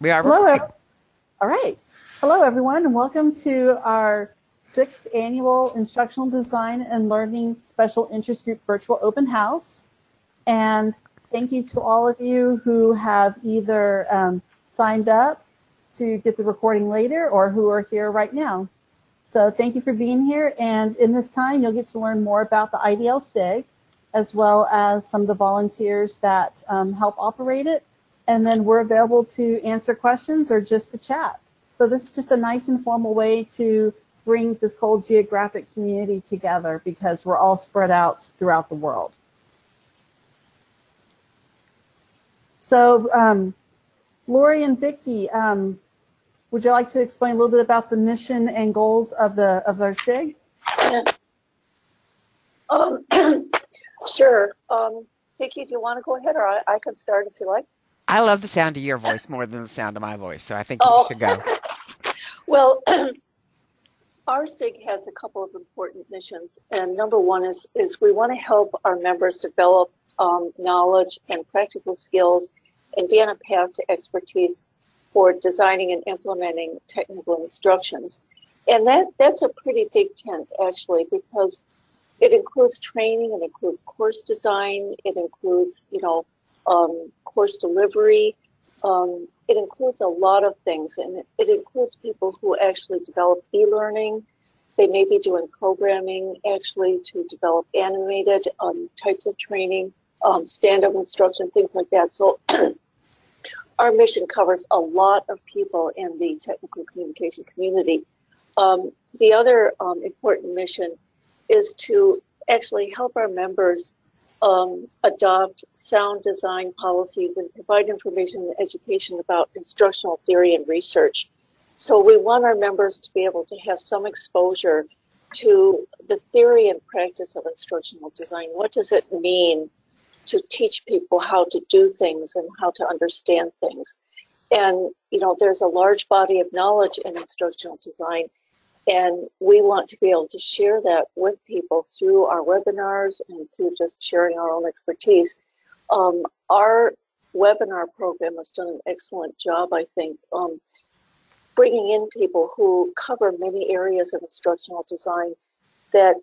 We are Hello. recording. All right. Hello, everyone, and welcome to our 6th annual Instructional Design and Learning Special Interest Group Virtual Open House. And thank you to all of you who have either signed up to get the recording later or who are here right now. So thank you for being here. And in this time, you'll get to learn more about the IDL SIG, as well as some of the volunteers that help operate it. And then we're available to answer questions or just to chat. So this is just a nice informal way to bring this whole geographic community together because we're all spread out throughout the world. So Lori and Vicki, would you like to explain a little bit about the mission and goals of our SIG? Sure. Vicki, do you want to go ahead, or I can start if you like? I love the sound of your voice more than the sound of my voice, so I think you should go. Well, our SIG has a couple of important missions, and number one is we want to help our members develop knowledge and practical skills and be on a path to expertise for designing and implementing technical instructions. And that's a pretty big tent, actually, because it includes training, it includes course design, it includes, course delivery. It includes a lot of things, and it includes people who actually develop e-learning. They may be doing programming, actually, to develop animated types of training, stand-up instruction, things like that. So our mission covers a lot of people in the technical communication community. The other important mission is to actually help our members adopt sound design policies and provide information and education about instructional theory and research. So we want our members to be able to have some exposure to the theory and practice of instructional design. What does it mean to teach people how to do things and how to understand things? And, there's a large body of knowledge in instructional design, and we want to be able to share that with people through our webinars and through just sharing our own expertise. Our webinar program has done an excellent job, I think, bringing in people who cover many areas of instructional design that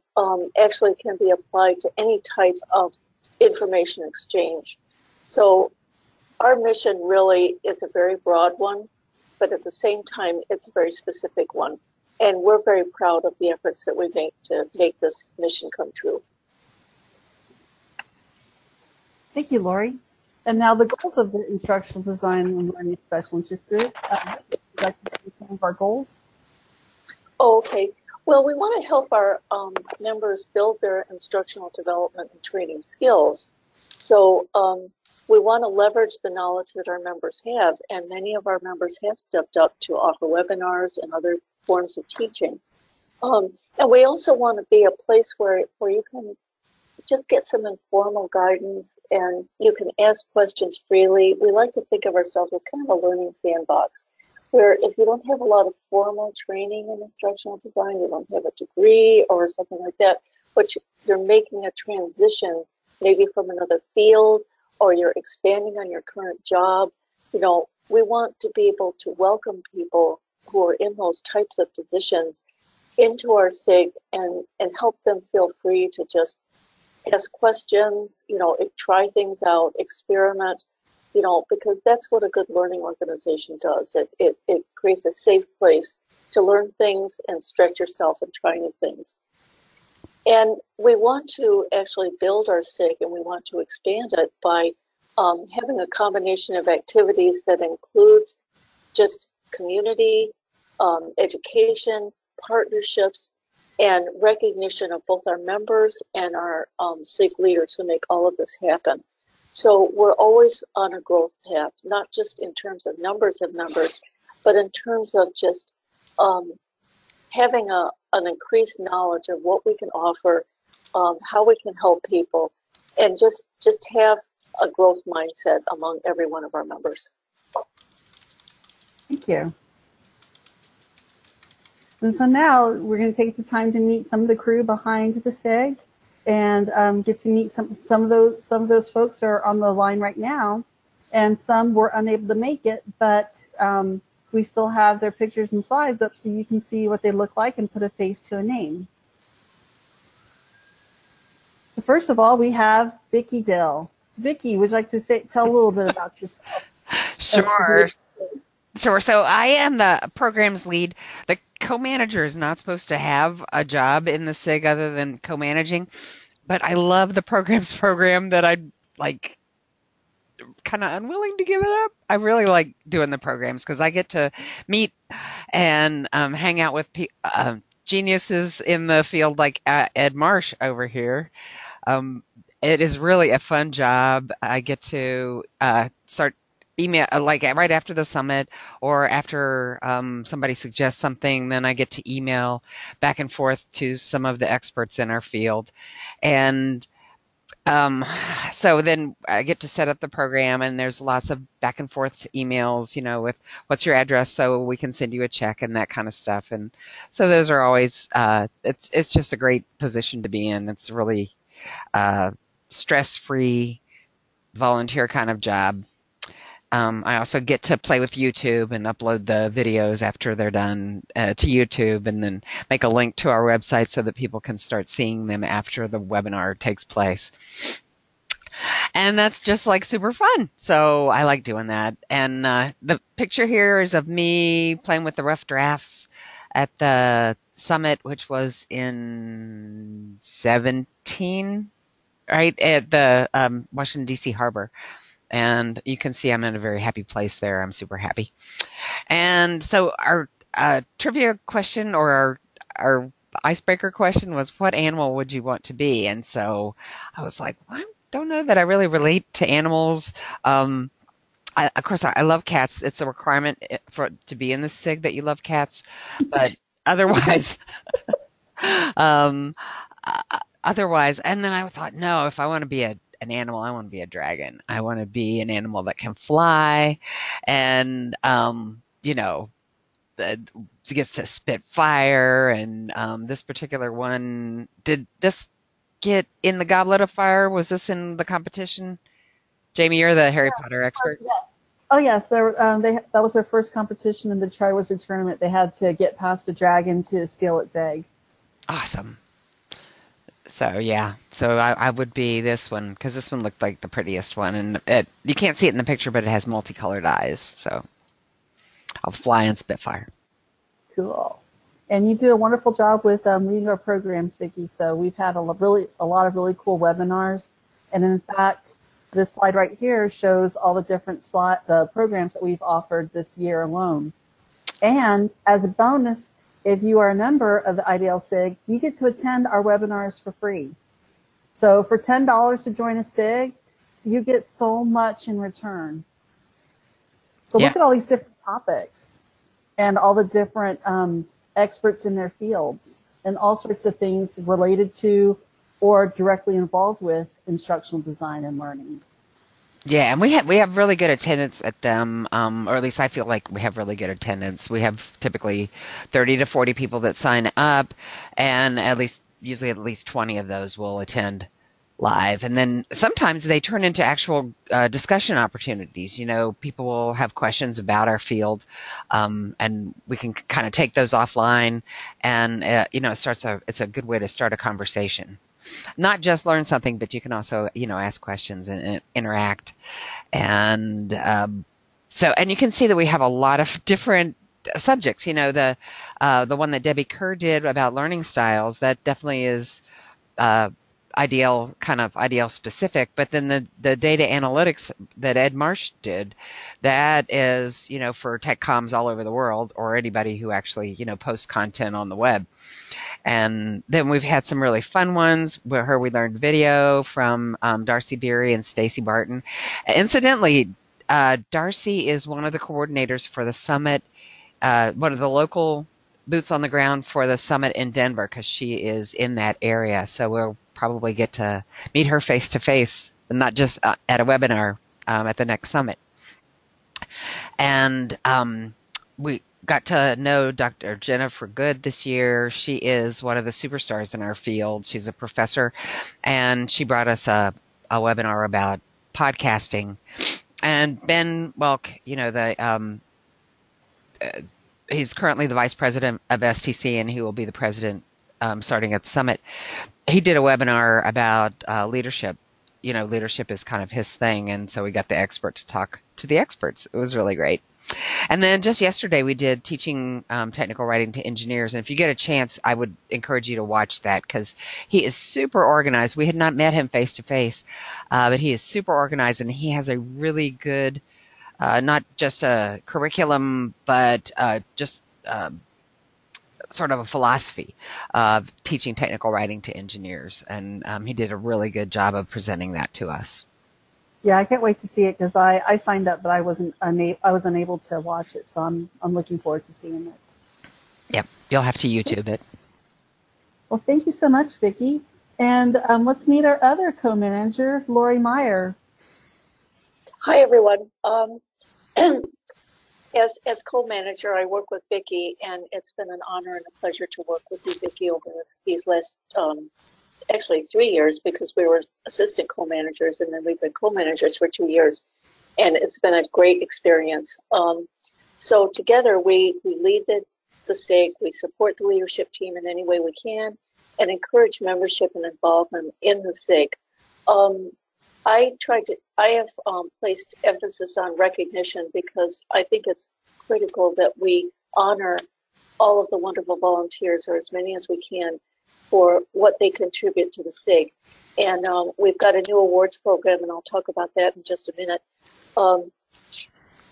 actually can be applied to any type of information exchange. So our mission really is a very broad one, but at the same time, it's a very specific one. And we're very proud of the efforts that we make to make this mission come true. Thank you, Lori. And now the goals of the Instructional Design and Learning Special Interest Group. Would you like to see some of our goals? Oh, okay. Well, we want to help our members build their instructional development and training skills. So we want to leverage the knowledge that our members have, and many of our members have stepped up to offer webinars and other forms of teaching. And we also want to be a place where you can just get some informal guidance and you can ask questions freely. We like to think of ourselves as kind of a learning sandbox, where if you don't have a lot of formal training in instructional design, you don't have a degree or something like that, but you're making a transition maybe from another field, or you're expanding on your current job, we want to be able to welcome people who are in those types of positions into our SIG and help them feel free to just ask questions, try things out, experiment, because that's what a good learning organization does. It creates a safe place to learn things and stretch yourself and try new things. And we want to actually build our SIG, and we want to expand it by having a combination of activities that includes just community, education, partnerships, and recognition of both our members and our SIG leaders who make all of this happen. So we're always on a growth path, not just in terms of numbers of members, but in terms of just having an increased knowledge of what we can offer, how we can help people, and just have a growth mindset among every one of our members. Thank you. And so now we're going to take the time to meet some of the crew behind the SIG and get to meet some of those folks who are on the line right now. and some were unable to make it, but we still have their pictures and slides up so you can see what they look like and put a face to a name. So first of all, we have Vicki Dill. Vicki, would you like to tell a little bit about yourself? Sure. Sure. So I am the programs lead. The co-manager is not supposed to have a job in the SIG other than co-managing, but I love the programs program that I like, kind of unwilling to give it up. I really like doing the programs because I get to meet and hang out with geniuses in the field like Ed Marsh over here. It is really a fun job. I get to start email like right after the summit or after somebody suggests something, then I get to email back and forth to some of the experts in our field. And so then I get to set up the program, and there's lots of back and forth emails, you know, with what's your address so we can send you a check and that kind of stuff. And so those are always, it's just a great position to be in. It's really stress-free volunteer kind of job. I also get to play with YouTube and upload the videos after they're done to YouTube, and then make a link to our website so that people can start seeing them after the webinar takes place. And that's just like super fun. So I like doing that. And the picture here is of me playing with the rough drafts at the summit, which was in 17, right, at the Washington, D.C. Harbor. And you can see I'm in a very happy place there. I'm super happy. And so our trivia question, or our icebreaker question, was, what animal would you want to be? And so I was like, well, I don't know that I really relate to animals. Of course, I love cats. It's a requirement to be in the SIG that you love cats. But otherwise, otherwise, and then I thought, no, if I want to be an animal, I want to be a dragon. I want to be an animal that can fly and, you know, gets to spit fire. And this particular one, did this get in the Goblet of Fire? Was this in the competition? Jamie, you're the Harry Potter expert. Yes. Oh, yes. That was their first competition in the Triwizard Tournament. They had to get past a dragon to steal its egg. Awesome. So yeah, so I would be this one, because this one looked like the prettiest one, and you can't see it in the picture, but it has multicolored eyes. So I'll fly and spit fire. Cool. And you do a wonderful job with leading our programs, Vicki. So we've had a lot of really cool webinars, and in fact, this slide right here shows all the different the programs that we've offered this year alone. And as a bonus, if you are a member of the IDL SIG, you get to attend our webinars for free. So for $10 to join a SIG, you get so much in return. So look at all these different topics and all the different experts in their fields and all sorts of things related to or directly involved with instructional design and learning. Yeah, and we have really good attendance at them, or at least I feel like we have really good attendance. We have typically 30 to 40 people that sign up, and usually at least 20 of those will attend live. And then sometimes they turn into actual discussion opportunities. You know, people will have questions about our field, and we can kind of take those offline, and you know, it's a good way to start a conversation. Not just learn something, but you can also, you know, ask questions and interact. And and you can see that we have a lot of different subjects. You know, the one that Debbie Kerr did about learning styles, that definitely is IDL specific. But then the data analytics that Ed Marsh did, that is, you know, for tech comms all over the world, or anybody who actually, you know, posts content on the web. And then we've had some really fun ones where we learned video from Darcy Beery and Stacy Barton. Incidentally, Darcy is one of the coordinators for the summit, one of the local boots on the ground for the summit in Denver, because she is in that area. So we'll probably get to meet her face to face, and not just at a webinar at the next summit. And we got to know Dr. Jennifer Good this year. She is one of the superstars in our field. She's a professor, and she brought us a webinar about podcasting. And Ben Welk, you know, he's currently the vice president of STC, and he will be the president starting at the summit. He did a webinar about leadership. You know, leadership is kind of his thing, and so we got the expert to talk to the experts. It was really great. And then just yesterday we did teaching technical writing to engineers. And if you get a chance, I would encourage you to watch that because he is super organized. We had not met him face to face, but he is super organized and he has a really good, not just a curriculum, but just sort of a philosophy of teaching technical writing to engineers. And he did a really good job of presenting that to us. Yeah, I can't wait to see it because I signed up, but I was unable to watch it, so I'm looking forward to seeing it. Yep, you'll have to YouTube it. Well, thank you so much, Vicki. And let's meet our other co-manager, Lori Meyer. Hi, everyone. As co-manager, I work with Vicki, and it's been an honor and a pleasure to work with you, Vicki, over these last actually 3 years, because we were assistant co-managers and then we've been co-managers for 2 years, and it's been a great experience. So together we lead the SIG, we support the leadership team in any way we can, and encourage membership and involvement in the SIG. I have placed emphasis on recognition because I think it's critical that we honor all of the wonderful volunteers, or as many as we can, for what they contribute to the SIG. And we've got a new awards program, and I'll talk about that in just a minute.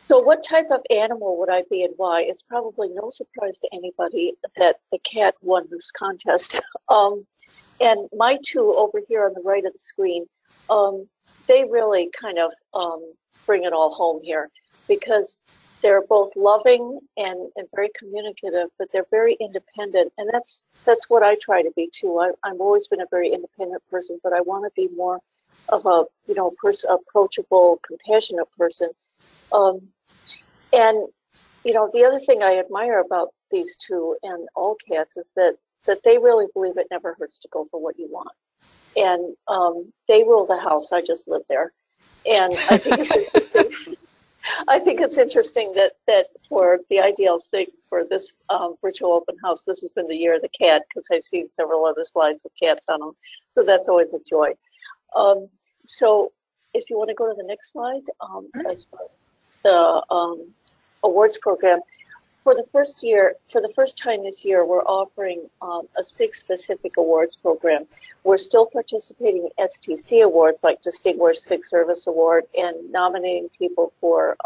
So what type of animal would I be and why? It's probably no surprise to anybody that the cat won this contest. And my two over here on the right of the screen, they really kind of bring it all home here, because they're both loving and very communicative, but they're very independent, and that's what I try to be too. I've always been a very independent person, but I want to be more of a approachable, compassionate person. And the other thing I admire about these two and all cats is that they really believe it never hurts to go for what you want, and they rule the house. I just live there, and I think it's interesting. I think it's interesting that for the IDL SIG, for this virtual open house, this has been the year of the cat, because I've seen several other slides with cats on them. So that's always a joy. So if you want to go to the next slide, as far as the awards program, for the first time this year, we're offering a SIG-specific awards program. We're still participating in STC awards, like Distinguished SIG Service Award, and nominating people for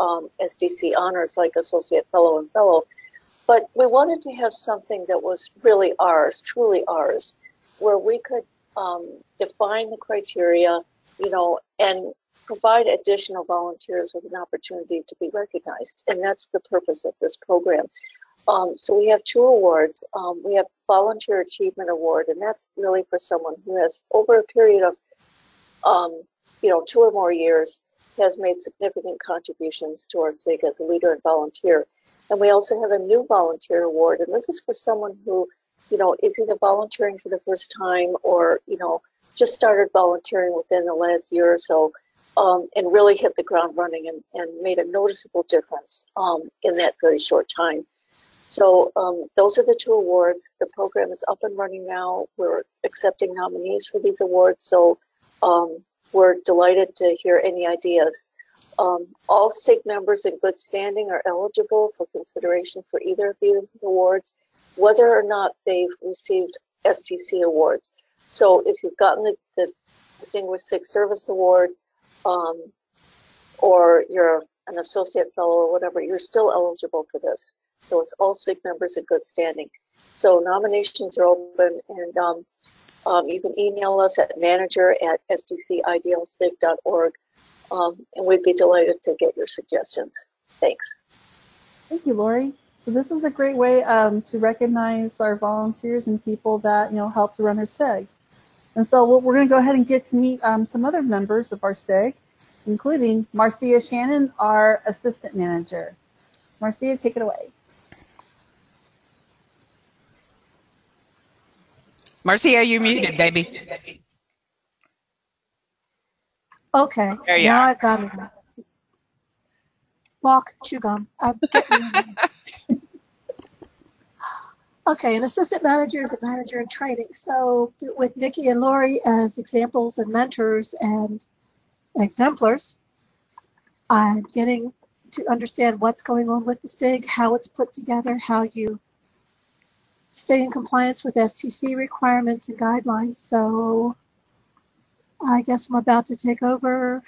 SDC honors, like Associate Fellow and Fellow. But we wanted to have something that was really ours, truly ours, where we could define the criteria, and provide additional volunteers with an opportunity to be recognized. And that's the purpose of this program. So we have two awards. We have Volunteer Achievement Award, and that's really for someone who has, over a period of 2 or more years, has made significant contributions to our SIG as a leader and volunteer. And we also have a new volunteer award, and this is for someone who is either volunteering for the first time or just started volunteering within the last year or so, and really hit the ground running and made a noticeable difference in that very short time. So those are the two awards. The program is up and running now. We're accepting nominees for these awards, so we're delighted to hear any ideas. All SIG members in good standing are eligible for consideration for either of the awards, whether or not they've received STC awards. So if you've gotten the Distinguished SIG Service Award, or you're an associate fellow or whatever, you're still eligible for this. So it's all SIG members in good standing. So nominations are open, and you can email us at manager@sdcidlsig.org, and we'd be delighted to get your suggestions. Thanks. Thank you, Lori. So this is a great way to recognize our volunteers and people that help to run our SIG. And so we're going to go ahead and get to meet some other members of our SIG, including Marcia Shannon, our assistant manager. Marcia, take it away. Marcia, you're muted, baby. Okay, There you now are. I got it. walk, chew gum. I'm getting Okay, an assistant manager is a manager in training. So with Vicki and Lori as examples and mentors and exemplars, I'm getting to understand what's going on with the SIG, how it's put together, how you stay in compliance with STC requirements and guidelines. So I guess I'm about to take over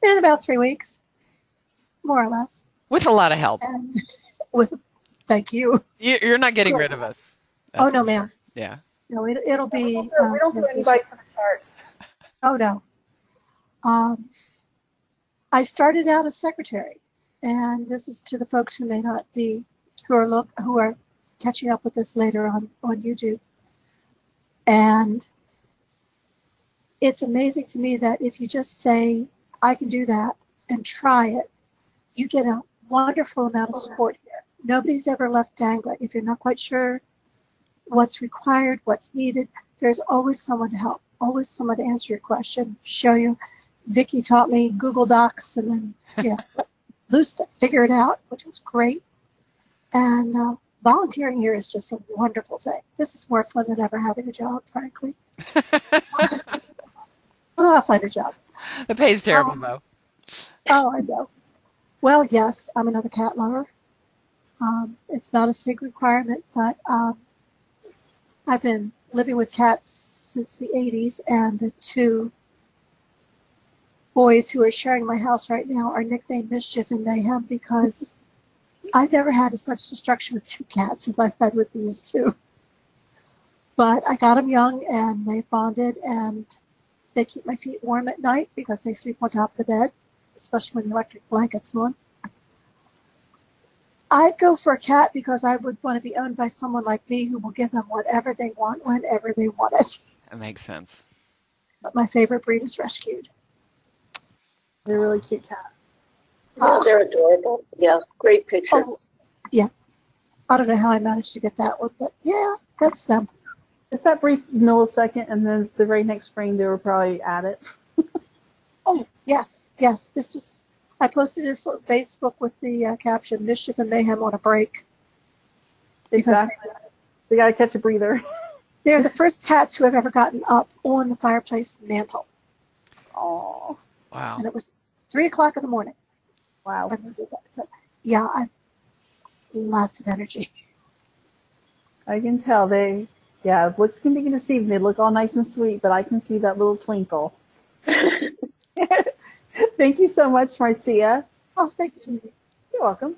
in about 3 weeks, more or less. With a lot of help. And with, thank you. You're not getting rid of us. Oh, no, ma'am. Yeah. No, it'll be. We don't put anybody to the charts. Oh, no. I started out as secretary, and this is to the folks who may not be, who are catching up with this later on YouTube. And it's amazing to me that if you just say, I can do that, and try it, you get a wonderful amount of support here. Nobody's ever left dangling. If you're not quite sure what's required, what's needed, there's always someone to help, always someone to answer your question, show you. Vicki taught me Google Docs and then loose to figure it out, which was great. And volunteering here is just a wonderful thing. This is more fun than ever having a job, frankly. Well, I'll find a job. The pay's terrible, though. Oh, I know. Well, yes, I'm another cat lover. It's not a SIG requirement, but I've been living with cats since the 80s, and the two boys who are sharing my house right now are nicknamed Mischief and Mayhem because I've never had as much destruction with two cats as I've had with these two. But I got them young, and they bonded, and they keep my feet warm at night because they sleep on top of the bed, especially when the electric blanket's on. I'd go for a cat because I would want to be owned by someone like me who will give them whatever they want, whenever they want it. That makes sense. But my favorite breed is rescued. They're really cute cats. Yeah, they're adorable. Yeah, great picture. Oh, yeah. I don't know how I managed to get that one, but yeah, that's them. It's that brief millisecond, and then the very next frame they were probably at it. Oh, yes. This was, I posted this on Facebook with the caption, Mischief and Mayhem on a break. Exactly. They got to catch a breather. They're the first cats who have ever gotten up on the fireplace mantle. Oh. Wow. And it was 3 o'clock in the morning. Wow. When we did that. So, yeah, I've lots of energy. I can tell looks can be deceiving. They look all nice and sweet, but I can see that little twinkle. Thank you so much, Marcia. Oh, thank you, Judy. You're welcome.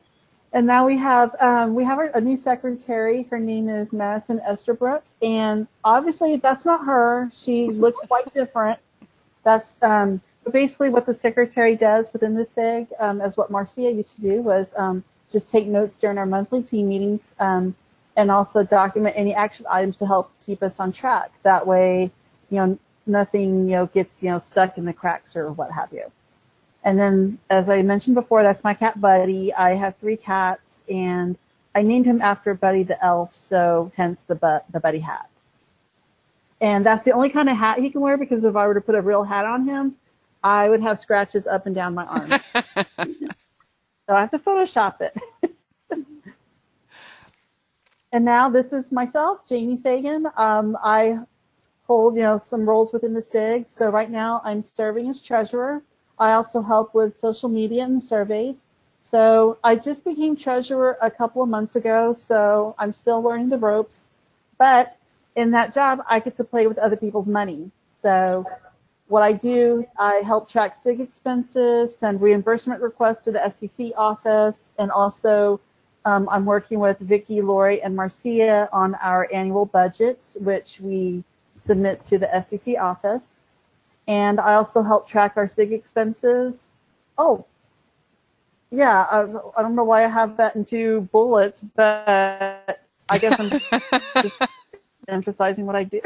And now we have a new secretary. Her name is Madison Esterbrook, and obviously that's not her. She looks quite different. That's basically what the secretary does within the SIG, as what Marcia used to do was just take notes during our monthly team meetings, and also document any action items to help keep us on track. That way, nothing gets stuck in the cracks or what have you. And then, as I mentioned before, that's my cat Buddy. I have 3 cats, and I named him after Buddy the elf, so hence the Buddy hat. And that's the only kind of hat he can wear, because if I were to put a real hat on him, I would have scratches up and down my arms. So I have to Photoshop it. And now this is myself, Jamie Seguin. I hold some roles within the SIG. So right now I'm serving as treasurer. I also help with social media and surveys. So I just became treasurer a couple of months ago, so I'm still learning the ropes. But in that job, I get to play with other people's money. So what I do, I help track SIG expenses, send reimbursement requests to the STC office, and also I'm working with Vicki, Lori, and Marcia on our annual budgets, which we submit to the STC office. And I also help track our SIG expenses. Oh, yeah, I don't know why I have that in 2 bullets, but I guess I'm just emphasizing what I do.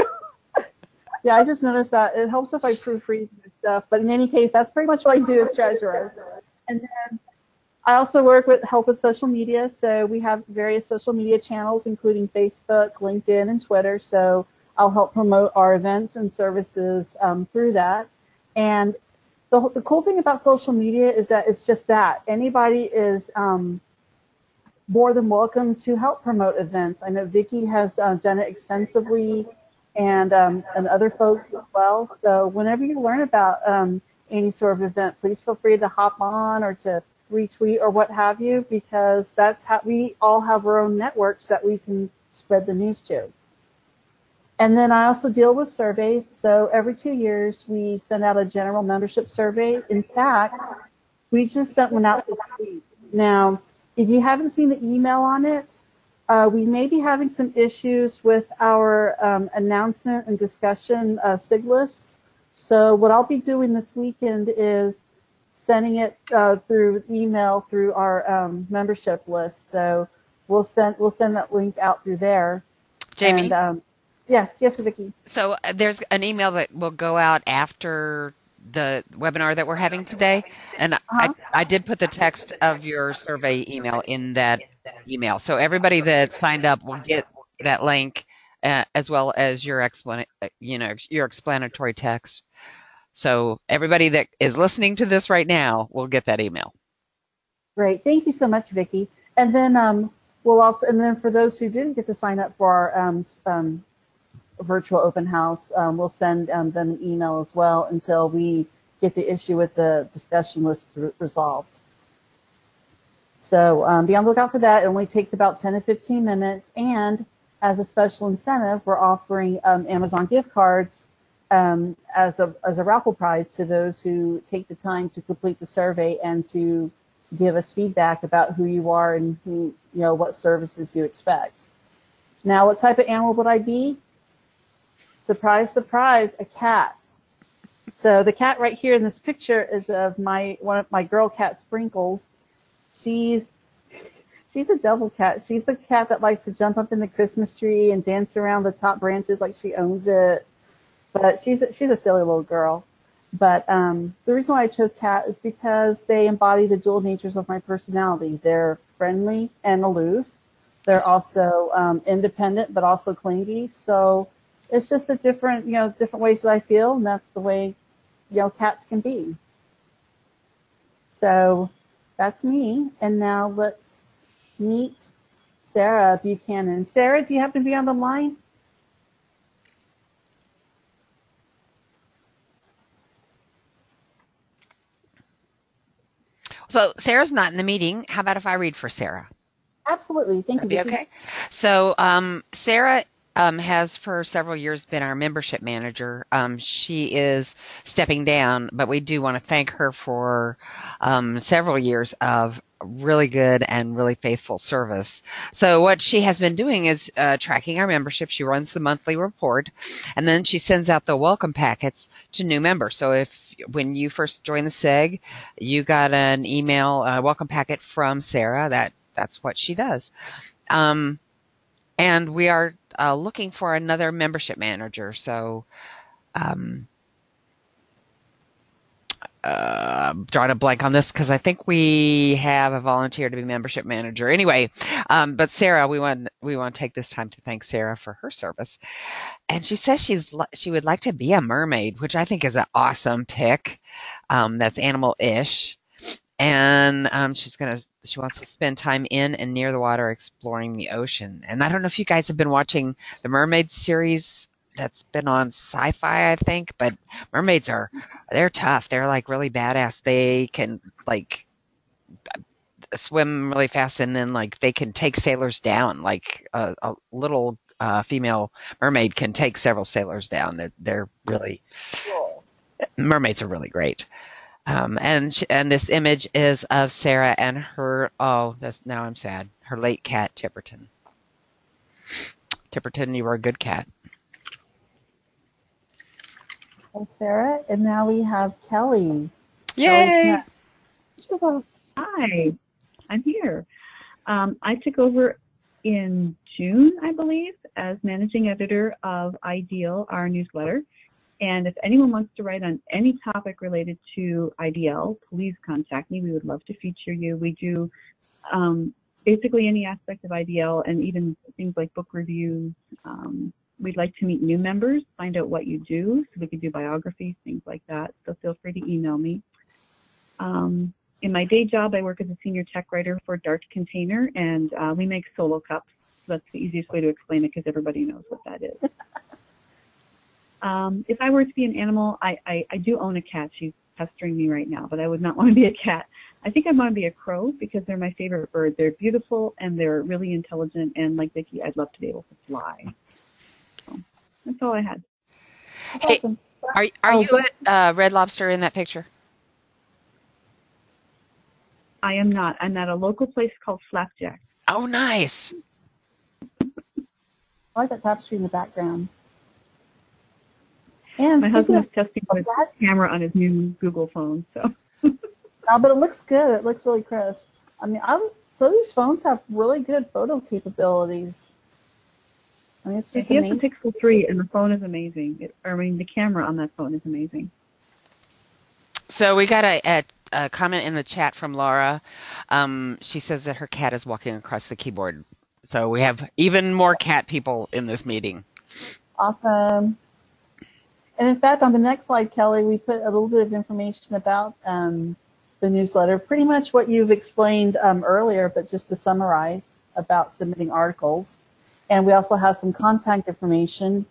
Yeah, I just noticed that it helps if I proofread and stuff. But in any case, that's pretty much what I do as treasurer. And then I also help with social media. So we have various social media channels, including Facebook, LinkedIn, and Twitter. So I'll help promote our events and services through that. And the cool thing about social media is that it's just that. Anybody is more than welcome to help promote events. I know Vicki has done it extensively, and other folks as well. So whenever you learn about any sort of event, please feel free to hop on or to retweet or what have you, because that's how we all have our own networks that we can spread the news to. And then I also deal with surveys. So every 2 years, we send out a general membership survey. In fact, we just sent one out this week. Now, if you haven't seen the email on it, we may be having some issues with our announcement and discussion SIG lists. So what I'll be doing this weekend is sending it through email through our membership list. So we'll send that link out through there. Jamie? And, yes, Vicki. So there's an email that will go out after the webinar that we're having today, and I did put the text of your survey email in that email. So everybody that signed up will get that link as well as your your explanatory text. So everybody that is listening to this right now will get that email. Great, thank you so much, Vicki. And then we'll for those who didn't get to sign up for our virtual open house, we'll send them an email as well until we get the issue with the discussion list resolved. So be on the lookout for that. It only takes about 10 to 15 minutes. And as a special incentive, we're offering Amazon gift cards as a raffle prize to those who take the time to complete the survey and to give us feedback about who you are and what services you expect. Now, what type of animal would I be? Surprise, surprise, a cat. So the cat right here in this picture is of one of my girl cat, Sprinkles. She's a devil cat. She's the cat that likes to jump up in the Christmas tree and dance around the top branches like she owns it. But she's a silly little girl. But the reason why I chose cat is because they embody the dual natures of my personality. They're friendly and aloof. They're also independent, but also clingy. So it's just a different ways that I feel, and that's the way, cats can be. So that's me. And now let's meet Sarah Buchanan. Sarah, do you happen to be on the line? So Sarah's not in the meeting. How about if I read for Sarah? Absolutely. Thank you. That'd be okay. So Sarah has for several years been our membership manager. She is stepping down, but we do want to thank her for several years of really good and really faithful service. So what she has been doing is tracking our membership. She runs the monthly report, and then she sends out the welcome packets to new members. So when you first joined the SIG, you got an email welcome packet from Sarah. That's what she does. And we are looking for another membership manager. So I'm drawing a blank on this because I think we have a volunteer to be membership manager. Anyway, but Sarah, we want to take this time to thank Sarah for her service. And she says she would like to be a mermaid, which I think is an awesome pick. That's animal-ish. And she wants to spend time in and near the water exploring the ocean. And I don't know if you guys have been watching the Mermaid series that's been on Sci-Fi, I think, but mermaids they're tough. They're like really badass. They can like swim really fast, and then like they can take sailors down. Like a little female mermaid can take several sailors down. They're really cool. Mermaids are really great. And this image is of Sarah and her, now I'm sad, her late cat, Tipperton. Tipperton, you were a good cat. Thanks, Sarah. And now we have Kelly. Yay! Hi, I'm here. I took over in June, I believe, as managing editor of IDL, our newsletter. And if anyone wants to write on any topic related to IDL, please contact me. We would love to feature you. We do basically any aspect of IDL, and even things like book reviews, we'd like to meet new members, find out what you do, so we could do biographies, things like that. So feel free to email me. In my day job, I work as a senior tech writer for Dart Container, and we make solo cups. That's the easiest way to explain it because everybody knows what that is. If I were to be an animal, I do own a cat. She's pestering me right now, but I would not want to be a cat. I think I want to be a crow because they're my favorite bird. They're beautiful and they're really intelligent, and like Vicki, I'd love to be able to fly. So that's all I had. That's Hey, awesome. are you at Red Lobster in that picture? I am not. I'm at a local place called Flapjack. Oh, nice. I like that tapestry in the background. And My speaking husband of is testing his camera on his new Google phone, so. but it looks good. It looks really crisp. I mean, so these phones have really good photo capabilities. I mean, it's just He has amazing. the Pixel 3, and the phone is amazing. The camera on that phone is amazing. So we got a comment in the chat from Laura. She says that her cat is walking across the keyboard. So we have even more cat people in this meeting. Awesome. And in fact, on the next slide, Kelly, we put a little bit of information about the newsletter, pretty much what you've explained earlier, but just to summarize about submitting articles. And we also have some contact information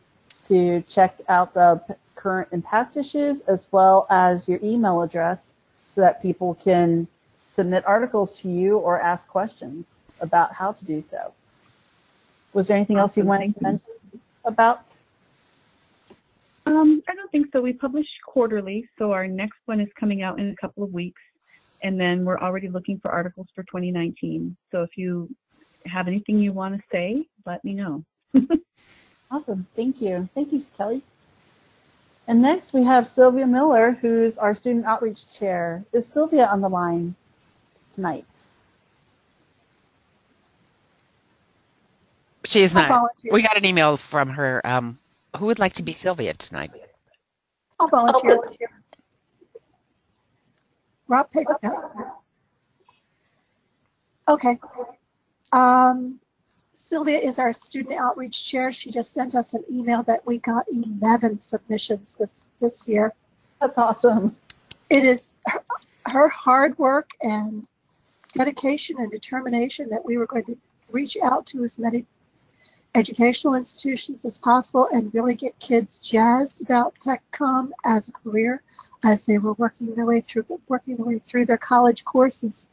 to check out the current and past issues, as well as your email address so that people can submit articles to you or ask questions about how to do so. Was there anything else you wanted to mention about? I don't think so. We publish quarterly, so our next one is coming out in a couple of weeks, and then we're already looking for articles for 2019. So if you have anything you want to say, let me know. Awesome. Thank you. Thank you, Kelly. And next we have Sylvia Miller, who's our Student Outreach Chair. Is Sylvia on the line tonight? She is not. We got an email from her. Who would like to be Sylvia tonight? I'll volunteer. Rock, paper, pen. Okay. Sylvia is our student outreach chair. She just sent us an email that we got 11 submissions this year. That's awesome. It is her hard work and dedication and determination that we were going to reach out to as many educational institutions as possible and really get kids jazzed about TechCom as a career as they were working their way through their college courses.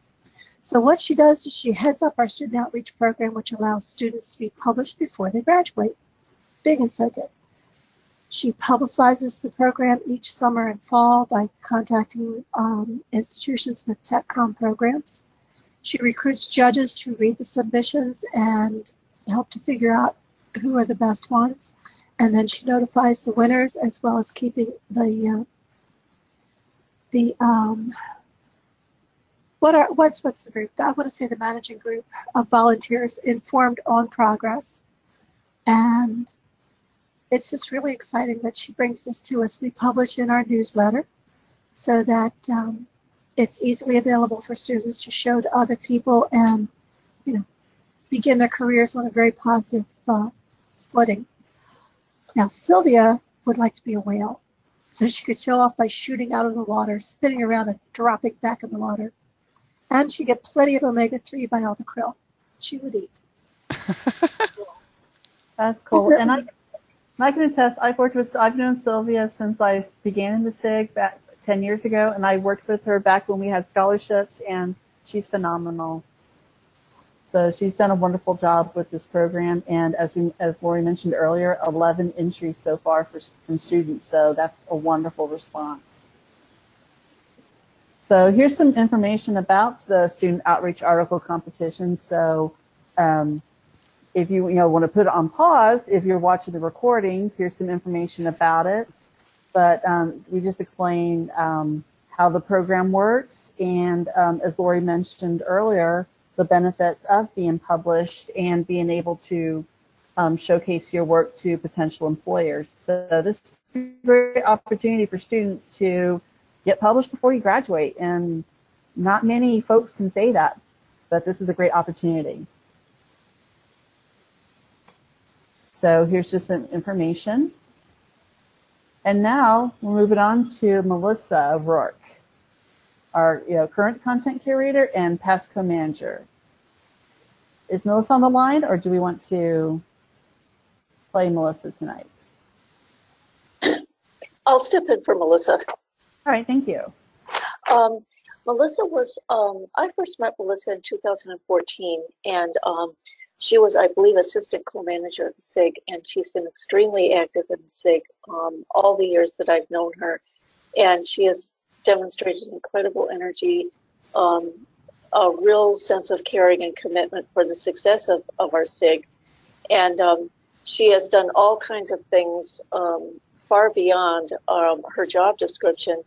So what she does is she heads up our student outreach program, which allows students to be published before they graduate. Big incentive. She publicizes the program each summer and fall by contacting institutions with TechCom programs. She recruits judges to read the submissions and help to figure out who are the best ones, and then she notifies the winners as well as keeping what's the group? I want to say the managing group of volunteers informed on progress. And it's just really exciting that she brings this to us. We publish in our newsletter so that it's easily available for students to show to other people and, begin their careers on a very positive footing. Now, Sylvia would like to be a whale, so she could show off by shooting out of the water, spinning around and dropping back in the water. And she get plenty of omega-3 by all the krill she would eat. That's cool. And I can attest, I've known Sylvia since I began in the SIG back 10 years ago, and I worked with her back when we had scholarships, and she's phenomenal. So she's done a wonderful job with this program, and as Lori mentioned earlier, 11 entries so far from students, so that's a wonderful response. So here's some information about the Student Outreach Article Competition. So if you want to put it on pause, if you're watching the recording, here's some information about it. But we just explained how the program works, and as Lori mentioned earlier, the benefits of being published and being able to showcase your work to potential employers. So this is a great opportunity for students to get published before you graduate, and not many folks can say that, but this is a great opportunity. So here's just some information. And now we're moving on to Melissa Rourke, our current content curator and past co-manager. Is Melissa on the line, or do we want to play Melissa tonight? I'll step in for Melissa. All right, thank you. Melissa was, I first met Melissa in 2014, and she was, I believe, assistant co-manager of the SIG, and she's been extremely active in the SIG all the years that I've known her, and she has demonstrated incredible energy, a real sense of caring and commitment for the success of our SIG, and she has done all kinds of things far beyond her job description.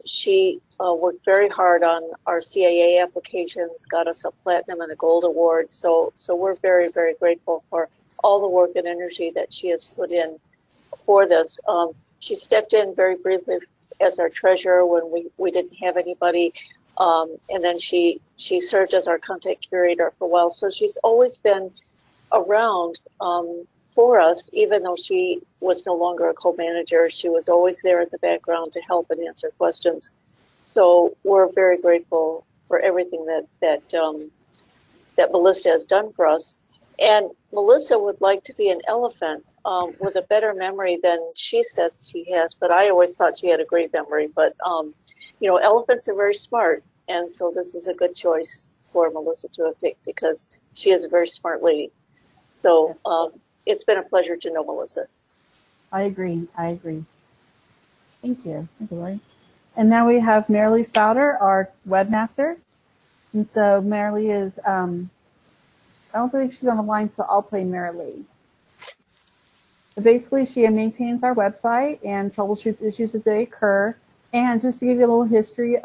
She worked very hard on our CAA applications, got us a platinum and a gold award. So we're very, very grateful for all the work and energy that she has put in for this. She stepped in very briefly as our treasurer when we didn't have anybody. And then she served as our content curator for a while. So she's always been around for us, even though she was no longer a co-manager. She was always there in the background to help and answer questions. So we're very grateful for everything that Melissa has done for us. And Melissa would like to be an elephant with a better memory than she says she has, but I always thought she had a great memory. But elephants are very smart, and so this is a good choice for Melissa to have picked because she is a very smart lady. So it's been a pleasure to know Melissa. I agree. Thank you. Thank you, Lori. And now we have Marilee Souter, our webmaster. And so Marilee is, I don't believe she's on the line, so I'll play Marilee. But basically, she maintains our website and troubleshoots issues as they occur. And just to give you a little history,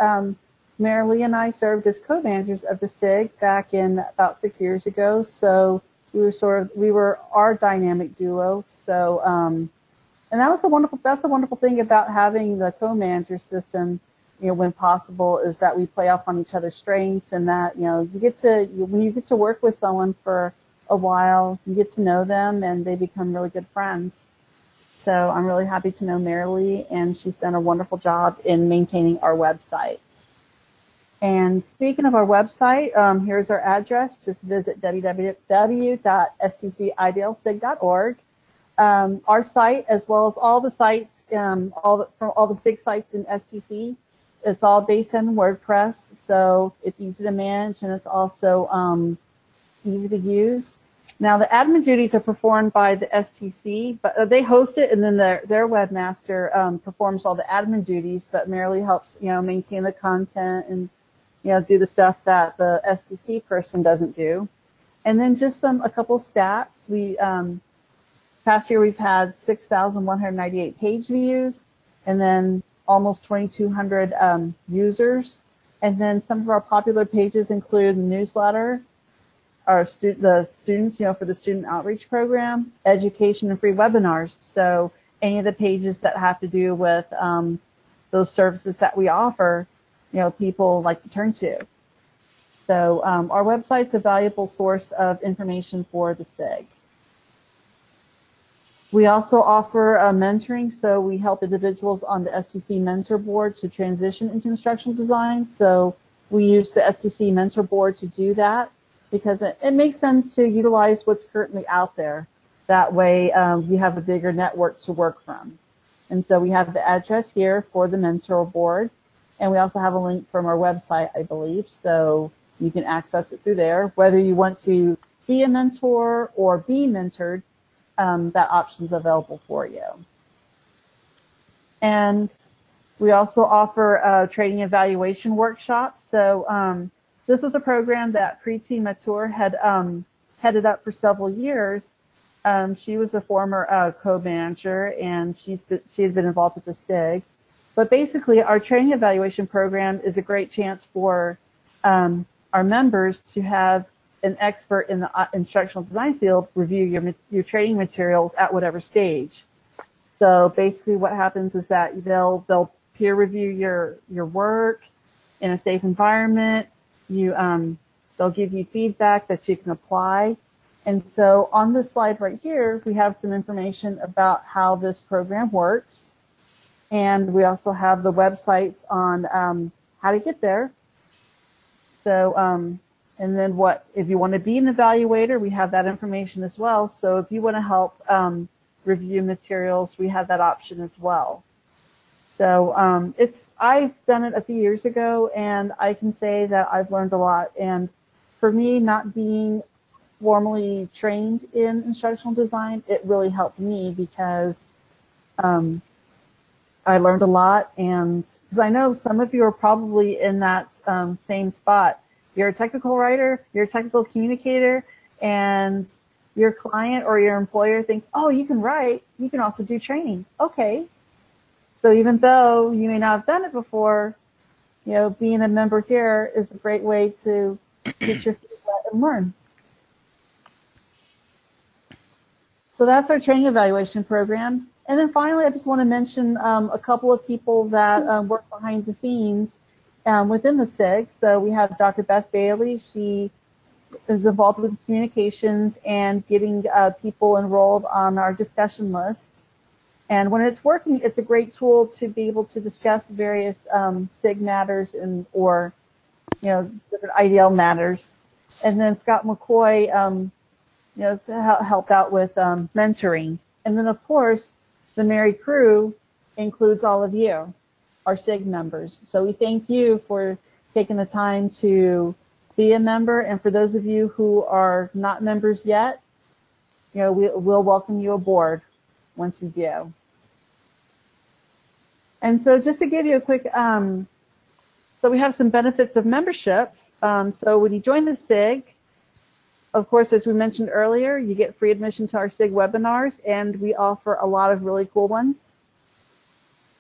Marilee and I served as co-managers of the SIG back in about 6 years ago. So we were our dynamic duo. So, and that's a wonderful thing about having the co-manager system, when possible, is that we play off on each other's strengths, and that, when you get to work with someone for a while, you get to know them and they become really good friends. So I'm really happy to know Marilee, and she's done a wonderful job in maintaining our website. And speaking of our website, here's our address. Just visit www.stcidlsig.org. Our site, as well as all the sites, from all the SIG sites in STC, it's all based on WordPress, so it's easy to manage and it's also easy to use. Now, the admin duties are performed by the STC, but they host it, and then their webmaster performs all the admin duties. But Marilee helps, maintain the content and do the stuff that the STC person doesn't do. And then just a couple stats. We past year we've had 6,198 page views, and then almost 2,200 users. And then some of our popular pages include the newsletter, the students, for the student outreach program, education, and free webinars. So any of the pages that have to do with those services that we offer, people like to turn to. So our website's a valuable source of information for the SIG. We also offer mentoring, so we help individuals on the STC Mentor Board to transition into instructional design. So we use the STC Mentor Board to do that because it makes sense to utilize what's currently out there. That way you have a bigger network to work from. And so we have the address here for the Mentor Board, and we also have a link from our website, I believe, so you can access it through there. Whether you want to be a mentor or be mentored, that option's available for you. And we also offer training evaluation workshops. So this was a program that Preeti Mathur had headed up for several years. She was a former co-manager, and she had been involved with the SIG. But basically, our training evaluation program is a great chance for our members to have an expert in the instructional design field review your training materials at whatever stage. So basically what happens is that they'll peer review your work in a safe environment. They'll give you feedback that you can apply, And so on this slide right here, we have some information about how this program works. And we also have the websites on how to get there. So, and then if you want to be an evaluator, we have that information as well. So if you want to help review materials, we have that option as well. So I've done it a few years ago, and I can say that I've learned a lot. And for me, not being formally trained in instructional design, it really helped me because I learned a lot. And because I know some of you are probably in that same spot. You're a technical writer, you're a technical communicator, and your client or your employer thinks, oh, you can write, you can also do training. Okay. So even though you may not have done it before, you know, being a member here is a great way to get your feet wet and learn. So that's our training evaluation program. And then finally, I just want to mention a couple of people that work behind the scenes within the SIG. So we have Dr. Beth Bailey. She is involved with communications and getting people enrolled on our discussion list. And when it's working, it's a great tool to be able to discuss various SIG matters or different IDL matters. And then Scott McCoy, helped out with mentoring. And then of course, the Merry Crew includes all of you, our SIG members. So we thank you for taking the time to be a member. And for those of you who are not members yet, we'll welcome you aboard once you do. And so just to give you a quick, so we have some benefits of membership. So when you join the SIG, of course, as we mentioned earlier, you get free admission to our SIG webinars, and we offer a lot of really cool ones.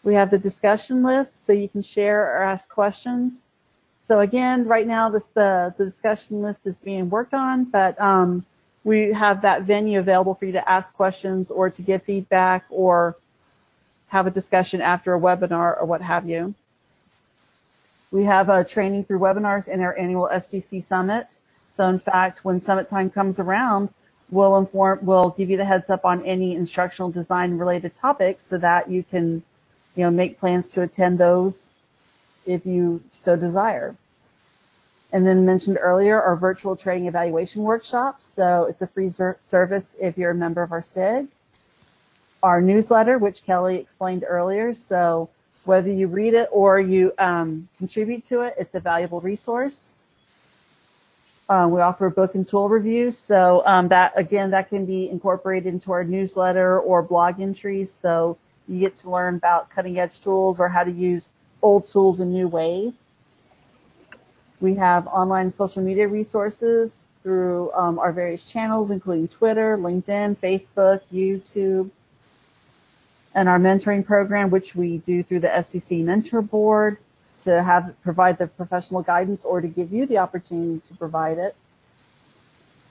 We have the discussion list, so you can share or ask questions. So again, right now, the discussion list is being worked on, but we have that venue available for you to ask questions or to give feedback or have a discussion after a webinar or what have you. We have training through webinars in our annual SIG Summit. So in fact, when summit time comes around, we'll give you the heads up on any instructional design related topics so that you can, make plans to attend those if you so desire. And then mentioned earlier, our virtual training evaluation workshops. So it's a free service if you're a member of our SIG. Our newsletter, which Kelly explained earlier. So whether you read it or you contribute to it, it's a valuable resource. We offer book and tool reviews, so that can be incorporated into our newsletter or blog entries, so you get to learn about cutting edge tools or how to use old tools in new ways. We have online and social media resources through our various channels, including Twitter, LinkedIn, Facebook, YouTube, and our mentoring program, which we do through the SEC Mentor Board, to provide the professional guidance or to give you the opportunity to provide it.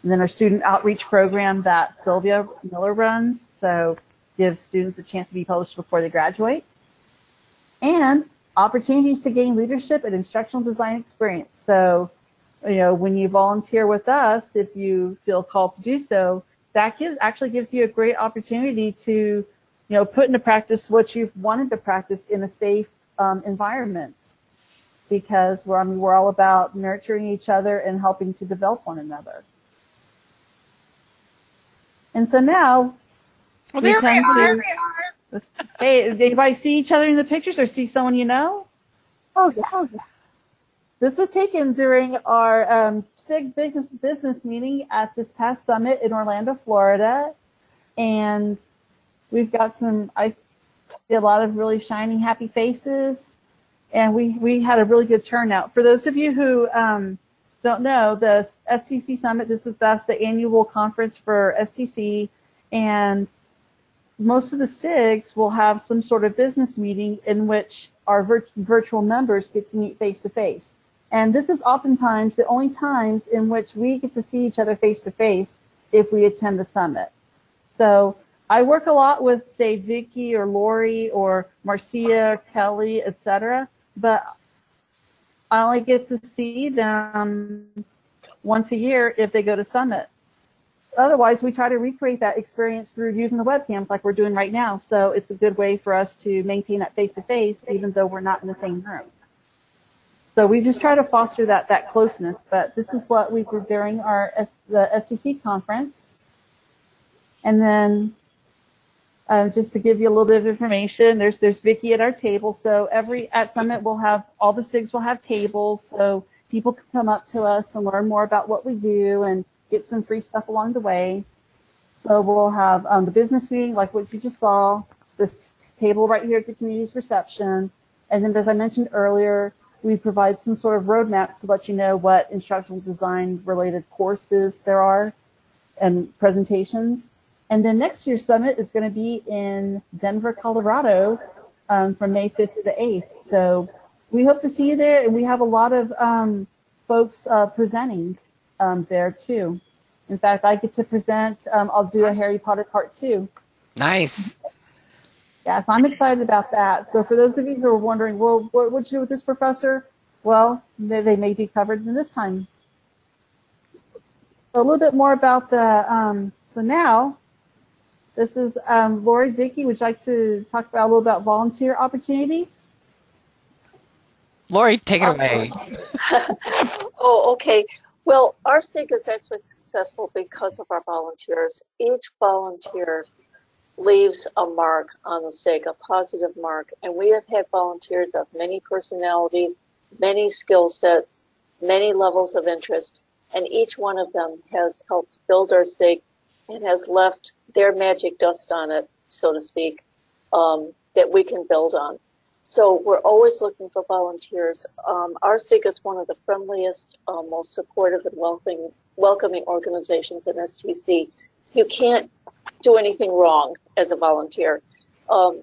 And then our student outreach program that Sylvia Miller runs, so gives students a chance to be published before they graduate. And opportunities to gain leadership and instructional design experience. So, when you volunteer with us, if you feel called to do so, that actually gives you a great opportunity to, put into practice what you've wanted to practice in a safe environment. Because we're all about nurturing each other and helping to develop one another. And so now, there we are. Hey, did anybody see each other in the pictures or see someone you know? Oh, yeah. This was taken during our SIG business meeting at this past summit in Orlando, Florida. And we've got I see a lot of really shining, happy faces. And we had a really good turnout. For those of you who don't know, the SIG Summit, that's the annual conference for STC, and most of the SIGs will have some sort of business meeting in which our virtual members get to meet face-to-face. And this is oftentimes the only times in which we get to see each other face-to-face if we attend the summit. So I work a lot with, say, Vicki or Lori or Marcia, Kelly, etc., but I only get to see them once a year if they go to Summit. otherwise, we try to recreate that experience through using the webcams like we're doing right now. So it's a good way for us to maintain that face-to-face, even though we're not in the same room. So we just try to foster that closeness. But this is what we did during the STC conference. And then just to give you a little bit of information, there's Vicki at our table. So at Summit, we'll have, all the SIGs will have tables. So people can come up to us and learn more about what we do and get some free stuff along the way. So we'll have the business meeting, like what you just saw, this table right here at the community's reception. And then, as I mentioned earlier, we provide some sort of roadmap to let you know what instructional design related courses there are and presentations. And then next year's summit is going to be in Denver, Colorado from May 5th to the 8th. So we hope to see you there. And we have a lot of folks presenting there too. In fact, I get to present. I'll do a Harry Potter part 2. Nice. Yeah, so I'm excited about that. So for those of you who are wondering, well, what would you do with this professor? Well, they may be covered in this time. So a little bit more about the, so now, this is Lori. Vicki, would you like to talk about a little about volunteer opportunities? Lori, take it away. Oh, okay. Well, our SIG is actually successful because of our volunteers. Each volunteer leaves a mark on the SIG, a positive mark. And we have had volunteers of many personalities, many skill sets, many levels of interest. And each one of them has helped build our SIG and has left their magic dust on it, so to speak, that we can build on. So we're always looking for volunteers. Our SIG is one of the friendliest, most supportive and welcoming organizations in STC. You can't do anything wrong as a volunteer.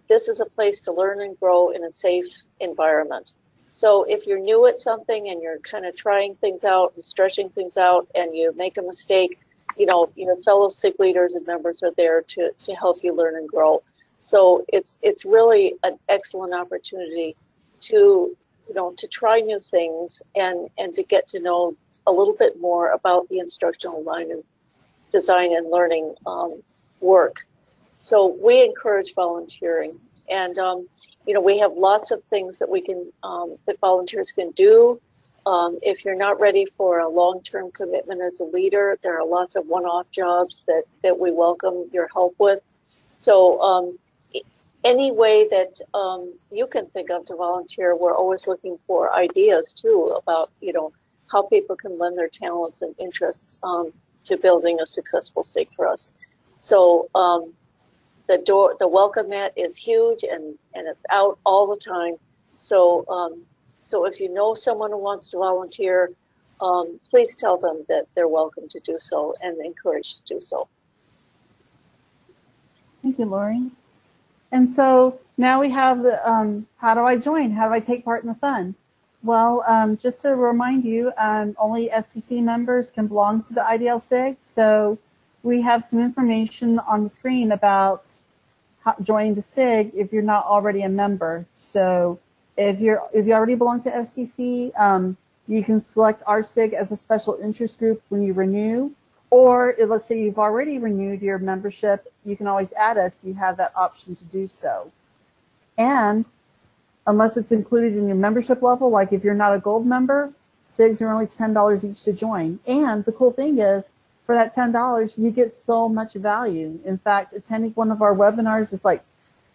This is a place to learn and grow in a safe environment. So if you're new at something and you're kind of trying things out and stretching things out and you make a mistake, you know, your fellow SIG leaders and members are there to help you learn and grow. So it's really an excellent opportunity to, you know, to try new things and to get to know a little bit more about the instructional line and design and learning work. So we encourage volunteering, and you know, we have lots of things that we can that volunteers can do. If you're not ready for a long-term commitment as a leader, there are lots of one-off jobs that we welcome your help with. So any way that you can think of to volunteer, we're always looking for ideas too about, you know, how people can lend their talents and interests to building a successful SIG for us. So the welcome mat is huge and it's out all the time. So so if you know someone who wants to volunteer, please tell them that they're welcome to do so and encouraged to do so. Thank you, Lori. And so now we have the how do I join? How do I take part in the fun? Well, just to remind you, only STC members can belong to the IDL SIG. So we have some information on the screen about joining the SIG if you're not already a member. So if you already belong to STC, you can select our SIG as a special interest group when you renew. Or if, let's say you've already renewed your membership, you can always add us. You have that option to do so. And unless it's included in your membership level, like if you're not a gold member, SIGs are only $10 each to join. And the cool thing is, for that $10, you get so much value. In fact, attending one of our webinars is like,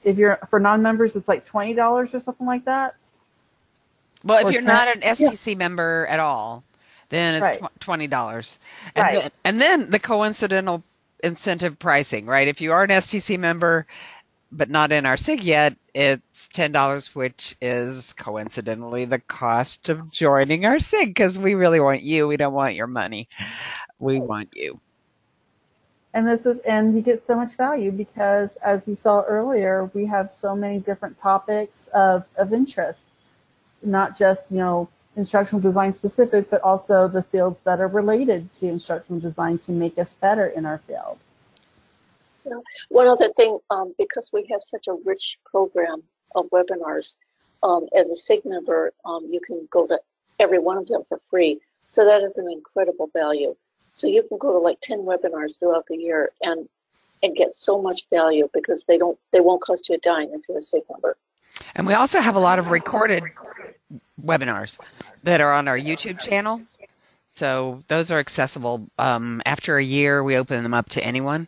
if you're for non-members, it's like $20 or something like that. Well, if you're not an STC member at all, then it's Right. $20. Right. And then the coincidental incentive pricing, right? If you are an STC member but not in our SIG yet, it's $10, which is coincidentally the cost of joining our SIG, because we really want you. We don't want your money. We want you. And you get so much value because, as you saw earlier, we have so many different topics of interest, not just, you know, instructional design specific, but also the fields that are related to instructional design to make us better in our field. Yeah. One other thing, because we have such a rich program of webinars, as a SIG member, you can go to every one of them for free. So that is an incredible value. So you can go to like 10 webinars throughout the year and get so much value because they won't cost you a dime if you're a SIG member. And we also have a lot of recorded webinars that are on our YouTube channel. So those are accessible. After a year, we open them up to anyone.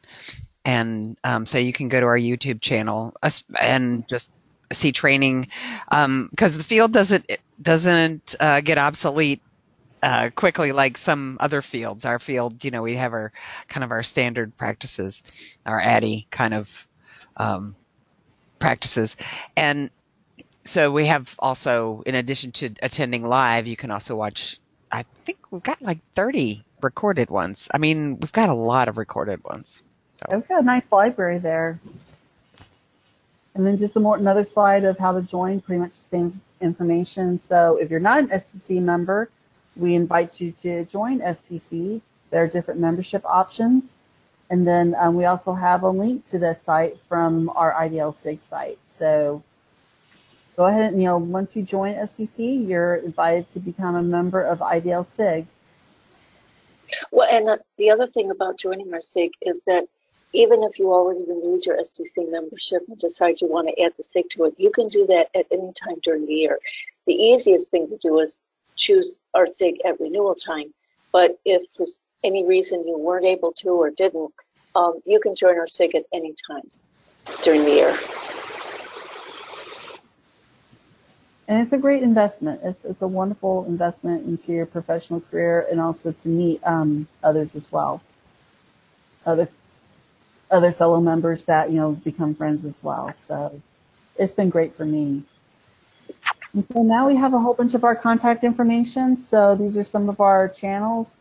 And so you can go to our YouTube channel and just see training, because the field doesn't get obsolete quickly like some other fields. Our field, we have our kind of our standard practices, our ADDIE kind of practices. And so we have also, in addition to attending live, you can also watch, I think we've got like 30 recorded ones. I mean, we've got a lot of recorded ones. So. We've got a nice library there. And then just another slide of how to join, pretty much the same information. So if you're not an STC member, we invite you to join STC. There are different membership options. And then we also have a link to the site from our IDL SIG site. So go ahead and, once you join STC, you're invited to become a member of IDL SIG. Well, and the other thing about joining our SIG is that even if you already renewed your STC membership and decide you want to add the SIG to it, you can do that at any time during the year. The easiest thing to do is choose our SIG at renewal time. But if for any reason you weren't able to or didn't, you can join our SIG at any time during the year. And it's a great investment. It's a wonderful investment into your professional career and also to meet others as well. Other fellow members that, become friends as well. So it's been great for me. And so now we have a whole bunch of our contact information. So these are some of our channels,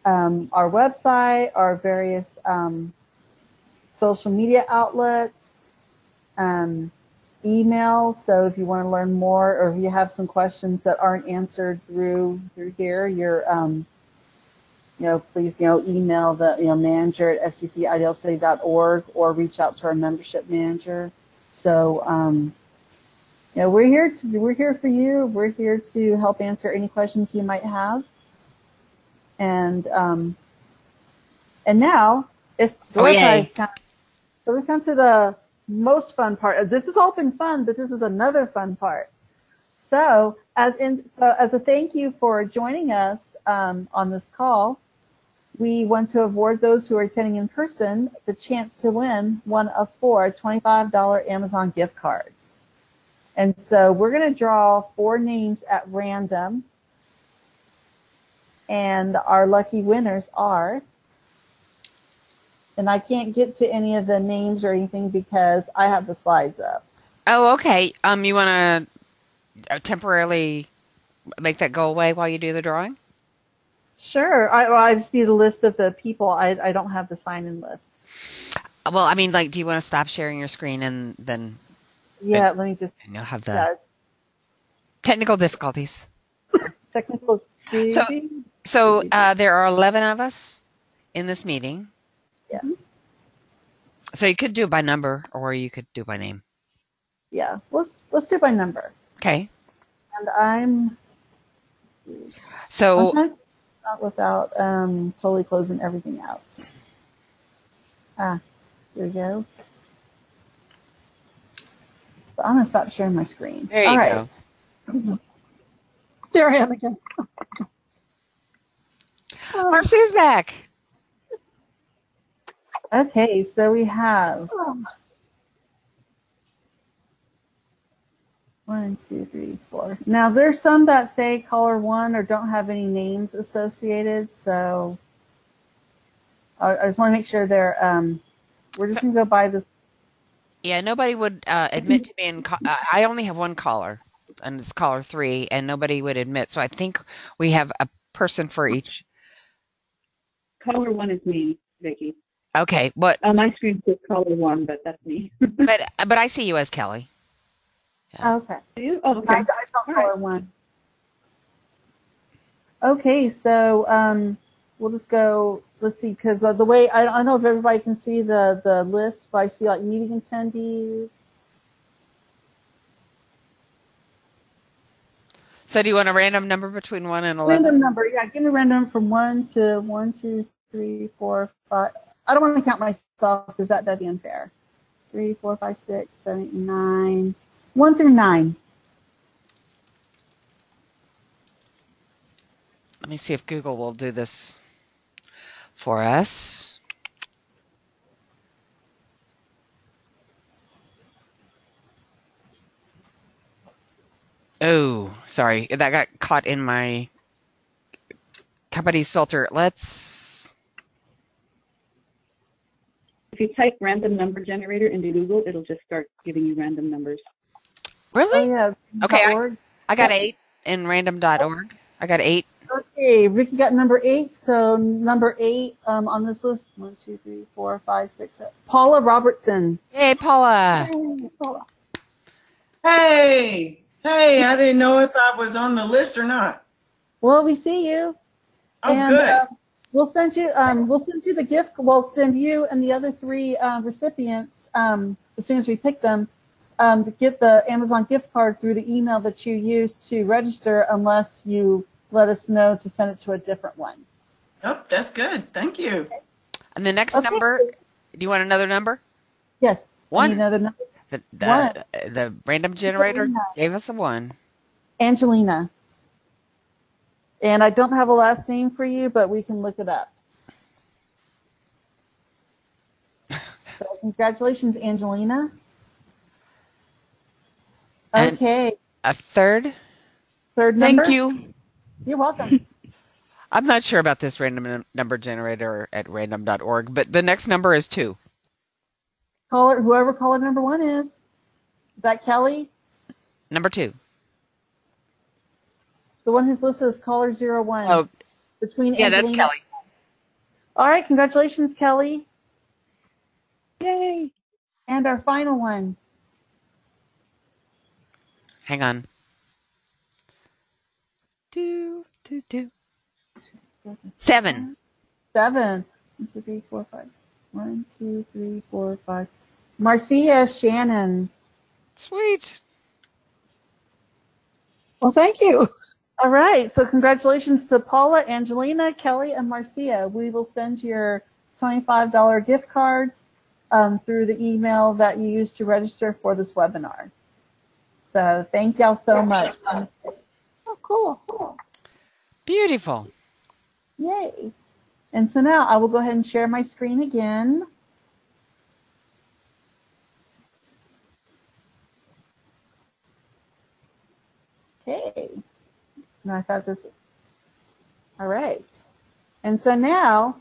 our website, our various social media outlets, email. So if you want to learn more or if you have some questions that aren't answered through here, you're please, email the, manager at stcidlcity.org or reach out to our membership manager. So, we're here for you. We're here to help answer any questions you might have. And now it's door prize time. So we come to the most fun part. This has all been fun, but this is another fun part. So as a thank you for joining us on this call, we want to award those who are attending in person the chance to win one of 4 $25 Amazon gift cards. And so we're going to draw 4 names at random. And our lucky winners are, and I can't get to any of the names or anything because I have the slides up. Oh, okay. You want to temporarily make that go away while you do the drawing? Sure. I just need a list of the people. I don't have the sign-in list. Well, I mean, like, do you want to stop sharing your screen and then? Yeah, let me just. And you'll have the technical difficulties. Technical. So there are 11 of us in this meeting. Yeah. So you could do it by number, or you could do it by name. Yeah. Let's do it by number. Okay. And I'm trying to without totally closing everything out. There we go. So I'm going to stop sharing my screen. There you go. There I am again. Marcia's back. Okay, so we have 1, 2, 3, 4. Now there's some that say caller 1 or don't have any names associated, so I just want to make sure they're. We're just going to go by this. Yeah, nobody would admit to being. I only have one caller, and it's caller 3, and nobody would admit. So I think we have a person for each. Caller 1 is me, Vicki. Okay, but my screen says caller 1, but that's me. but I see you as Kelly. Yeah. Okay. You? Oh, okay. I saw caller 1. Okay, so we'll just go. Let's see, because the way I don't know if everybody can see the list, but I see like meeting attendees. So do you want a random number between 1 and 11? Random number, yeah. Give me a random from 1 to 1, 2, 3, 4, 5. I don't want to count myself because that'd be unfair. 3, 4, 5, 6, 7, 8, 9. 1 through 9. Let me see if Google will do this for us. Oh, sorry. That got caught in my company's filter. If you type random number generator into Google, it'll just start giving you random numbers. Really? Oh, yeah. Okay, I got 8 in random.org. I got 8. Okay, Ricky got number 8. So number 8 on this list. 1, 2, 3, 4, 5, 6, 7. Paula Robertson. Hey, Paula. Yay, Paula. Hey, I didn't know if I was on the list or not. Well, we see you. Oh, And good. we'll send you the gift. We'll send you and the other 3 recipients as soon as we pick them to get the Amazon gift card through the email that you used to register, unless you let us know to send it to a different one. Oh, that's good. Thank you. And the next number, do you want another number? Yes. 1. I need another number. The random generator Angelina. gave us a 1. Angelina. And I don't have a last name for you, but we can look it up. So congratulations, Angelina. Okay. A third? Third number. Thank you. You're welcome. I'm not sure about this random number generator at random.org, but the next number is 2. Whoever caller number 1 is. Is that Kelly? Number 2. The one who's listed as caller 01. Oh, between yeah, Angelina. that's Kelly. All right, congratulations, Kelly. Yay! And our final one. Hang on. 7. 7. 1, 2, 3, 4, 5. 1, 2, 3, 4, 5. Marcia Shannon. Sweet. Well, thank you. All right, so congratulations to Paula, Angelina, Kelly, and Marcia. We will send your $25 gift cards through the email that you used to register for this webinar. So thank y'all so much. Oh, cool. Beautiful. Yay. And so now I will go ahead and share my screen again. Okay. And I thought this, all right. And so now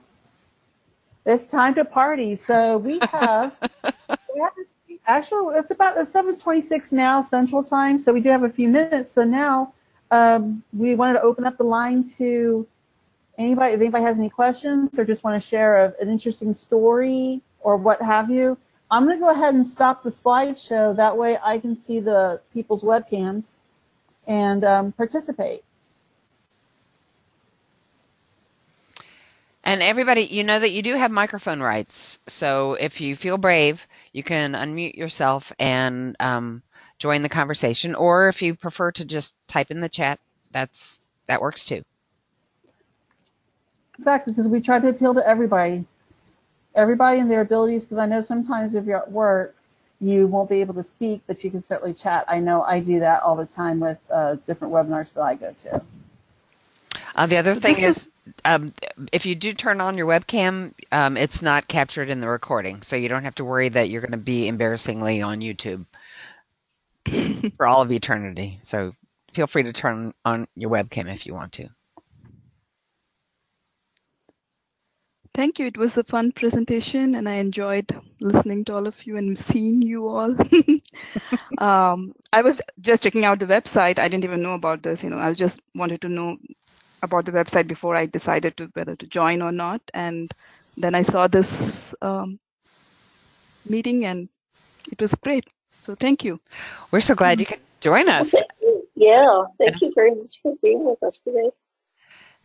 it's time to party. So we have this, actually, it's about 7:26 now Central Time. So we do have a few minutes. So now we wanted to open up the line to anybody, if anybody has any questions or just want to share an interesting story or what have you. I'm going to go ahead and stop the slideshow. That way I can see the people's webcams and participate. And everybody, you know that you do have microphone rights. So if you feel brave, you can unmute yourself and join the conversation. Or if you prefer to just type in the chat, that works too. Exactly, because we try to appeal to everybody and their abilities, because I know sometimes if you're at work, you won't be able to speak, but you can certainly chat. I know I do that all the time with different webinars that I go to. The other thing is, if you do turn on your webcam, it's not captured in the recording, so you don't have to worry that you're going to be embarrassingly on YouTube for all of eternity. So feel free to turn on your webcam if you want to. Thank you. It was a fun presentation, and I enjoyed listening to all of you and seeing you all. I was just checking out the website. I didn't even know about this. I just wanted to know about the website before I decided whether to join or not. And then I saw this meeting, and it was great. So thank you. We're so glad you could join us. Thank you. Yeah, thank you very much for being with us today.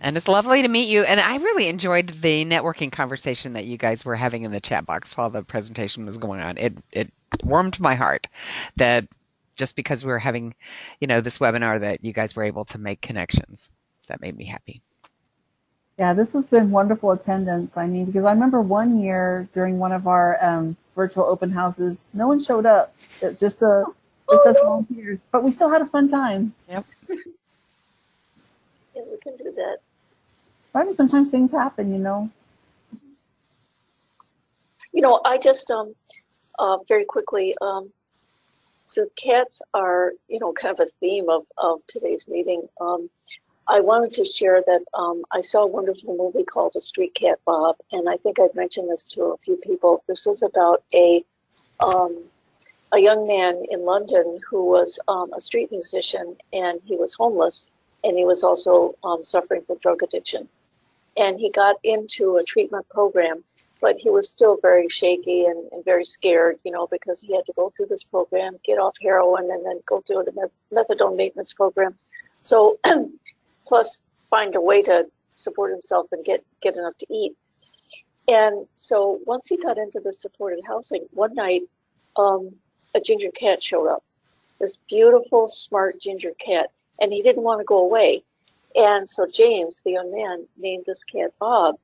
And it's lovely to meet you. And I really enjoyed the networking conversation that you guys were having in the chat box while the presentation was going on. It warmed my heart that just because we were having, this webinar, that you guys were able to make connections. That made me happy. Yeah, this has been wonderful attendance. I mean, because I remember one year during one of our virtual open houses, no one showed up. Just us volunteers, but we still had a fun time. Yep. Yeah, we can do that. I mean, sometimes things happen, you know. You know, I just very quickly, since cats are, you know, kind of a theme of today's meeting, I wanted to share that I saw a wonderful movie called A Street Cat Bob, and I think I've mentioned this to a few people. This was about a young man in London who was a street musician, and he was homeless, and he was also suffering from drug addiction. And he got into a treatment program, but he was still very shaky and very scared, you know, because he had to go through this program, get off heroin, and then go through the methadone maintenance program. So, plus find a way to support himself and get enough to eat. And so once he got into the supported housing, one night, a ginger cat showed up, this beautiful, smart ginger cat, and he didn't want to go away. And so James, the young man, named this cat Bob,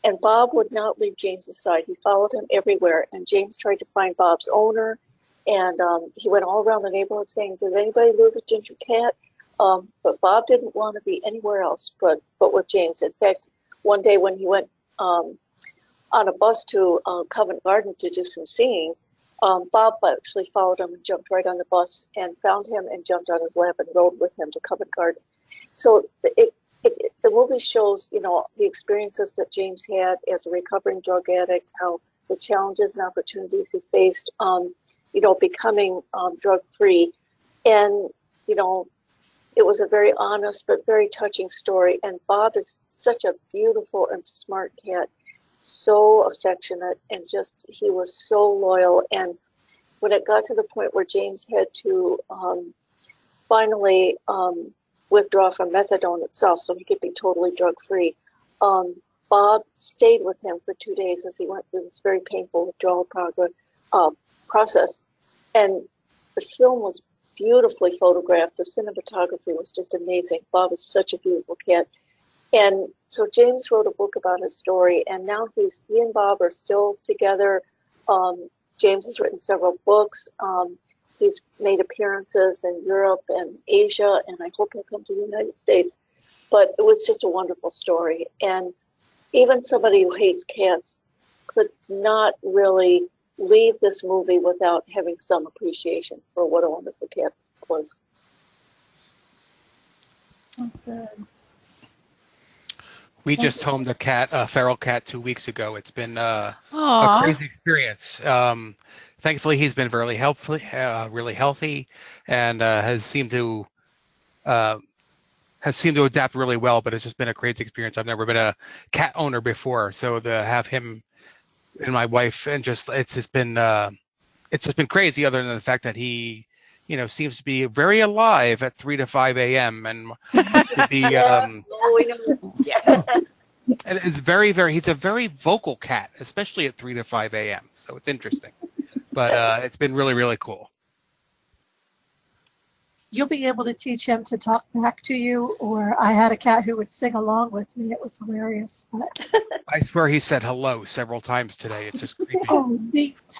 and Bob would not leave James's side. He followed him everywhere, and James tried to find Bob's owner, and he went all around the neighborhood saying, did anybody lose a ginger cat? But Bob didn't want to be anywhere else but with James. In fact, one day when he went on a bus to Covent Garden to do some singing, Bob actually followed him and jumped right on the bus and found him and jumped on his lap and rode with him to Covent Garden. So the movie shows, you know, the experiences that James had as a recovering drug addict, how the challenges and opportunities he faced, you know, becoming drug-free. And, you know, it was a very honest but very touching story. And Bob is such a beautiful and smart cat, so affectionate, and just, he was so loyal. And when it got to the point where James had to finally withdraw from methadone itself so he could be totally drug-free, Bob stayed with him for 2 days as he went through this very painful withdrawal process. And the film was beautifully photographed. The cinematography was just amazing. Bob is such a beautiful cat. And so James wrote a book about his story, and now he and Bob are still together. James has written several books. He's made appearances in Europe and Asia, and I hope he'll come to the United States. But it was just a wonderful story. And even somebody who hates cats could not really leave this movie without having some appreciation for what a wonderful cat was. That's good. We just homed a feral cat 2 weeks ago. It's been a Aw. crazy experience. Thankfully, he's been really healthy, and has seemed to adapt really well. But it's just been a crazy experience. I've never been a cat owner before, so to have him and my wife, and it's just been crazy. Other than the fact that he, you know, seems to be very alive at 3 to 5 a.m. and to be and it's he's a very vocal cat, especially at 3 to 5 a.m. So it's interesting, but it's been really, really cool. You'll be able to teach him to talk back to you, or I had a cat who would sing along with me. It was hilarious. But I swear he said hello several times today. It's just creepy. oh, neat.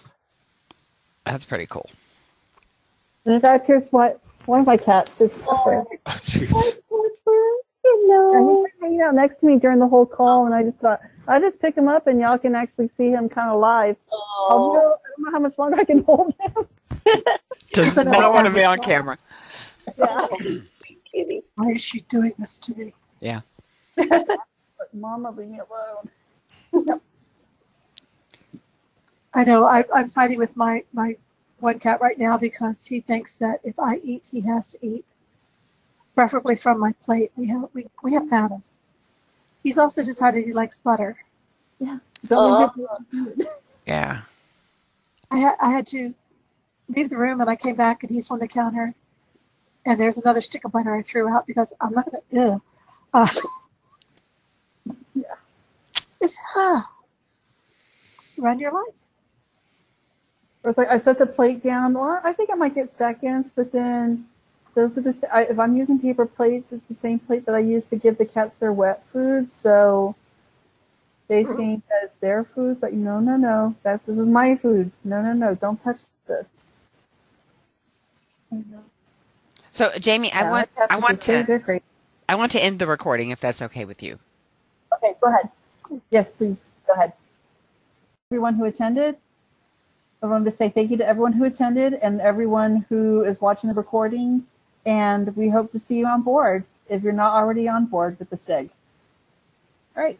That's pretty cool. And guys, here's what one of my cats is. Oh, jeez. Hello. And he's been hanging out next to me during the whole call, and I just thought I'll just pick him up, and y'all can actually see him kind of live. I don't know how much longer I can hold him. I don't want to be on camera. Yeah. Why is she doing this to me? Yeah. Mama, leave me alone. I know. I'm fighting with my one cat right now because he thinks that if I eat, he has to eat, preferably from my plate. We have battles. He's also decided he likes butter. Yeah. Don't leave me Yeah. I had to leave the room, and I came back, and he's on the counter, and there's another stick of butter I threw out because I'm not gonna. Yeah. It's run your life. It's like I set the plate down. Well, I think I might get seconds, but then those are if I'm using paper plates, it's the same plate that I use to give the cats their wet food. So They think that it's their food. It's like, no, no, no. This is my food. No, no, no. Don't touch this. So, Jamie, I want to end the recording if that's okay with you. Okay, go ahead. Yes, please, go ahead. Everyone who attended, I wanted to say thank you to everyone who attended and everyone who is watching the recording, and we hope to see you on board if you're not already on board with the SIG. All right.